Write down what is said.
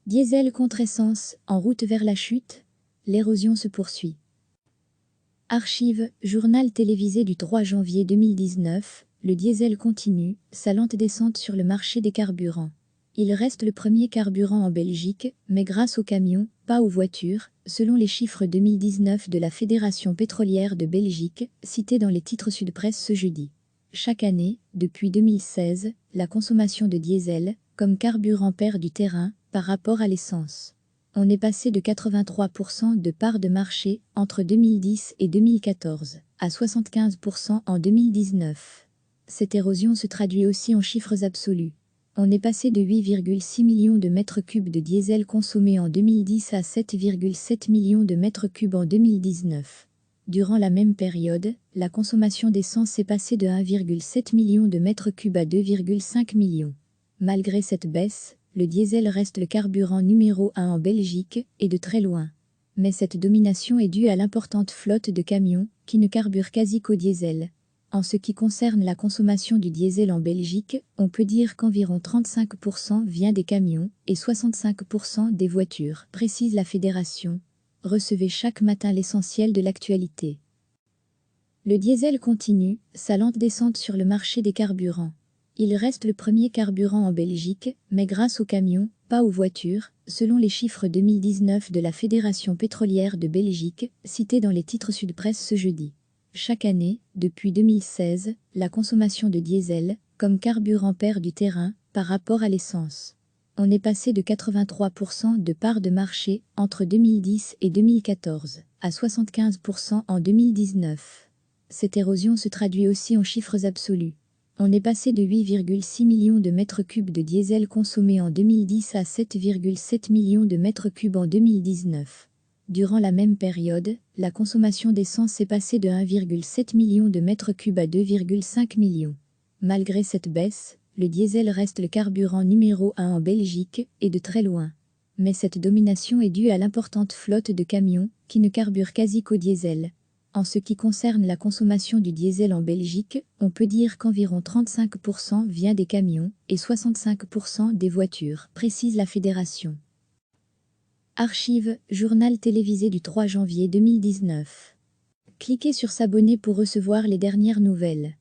Diesel contre essence, en route vers la chute, l'érosion se poursuit. Archive, journal télévisé du 3 janvier 2019, le diesel continue sa lente descente sur le marché des carburants. Il reste le premier carburant en Belgique, mais grâce aux camions, pas aux voitures, selon les chiffres 2019 de la Fédération pétrolière de Belgique, cités dans les titres Sud Presse ce jeudi. Chaque année, depuis 2016, la consommation de diesel, comme carburant perd du terrain, par rapport à l'essence. On est passé de 83% de part de marché entre 2010 et 2014 à 75% en 2019. Cette érosion se traduit aussi en chiffres absolus. On est passé de 8,6 millions de mètres cubes de diesel consommés en 2010 à 7,7 millions de mètres cubes en 2019. Durant la même période, la consommation d'essence est passée de 1,7 million de mètres cubes à 2,5 millions. Malgré cette baisse, le diesel reste le carburant numéro 1 en Belgique, et de très loin. Mais cette domination est due à l'importante flotte de camions, qui ne carburent quasi qu'au diesel. En ce qui concerne la consommation du diesel en Belgique, on peut dire qu'environ 35% vient des camions, et 65% des voitures, précise la fédération. Recevez chaque matin l'essentiel de l'actualité. Le diesel continue sa lente descente sur le marché des carburants. Il reste le premier carburant en Belgique, mais grâce aux camions, pas aux voitures, selon les chiffres 2019 de la Fédération pétrolière de Belgique, cités dans les titres Sud Presse ce jeudi. Chaque année, depuis 2016, la consommation de diesel, comme carburant perd du terrain, par rapport à l'essence. On est passé de 83% de part de marché entre 2010 et 2014 à 75% en 2019. Cette érosion se traduit aussi en chiffres absolus. On est passé de 8,6 millions de mètres cubes de diesel consommés en 2010 à 7,7 millions de mètres cubes en 2019. Durant la même période, la consommation d'essence est passée de 1,7 million de mètres cubes à 2,5 millions. Malgré cette baisse, le diesel reste le carburant numéro 1 en Belgique, et de très loin. Mais cette domination est due à l'importante flotte de camions, qui ne carburent quasi qu'au diesel. En ce qui concerne la consommation du diesel en Belgique, on peut dire qu'environ 35% vient des camions, et 65% des voitures, précise la fédération. Archive, journal télévisé du 3 janvier 2019. Cliquez sur s'abonner pour recevoir les dernières nouvelles.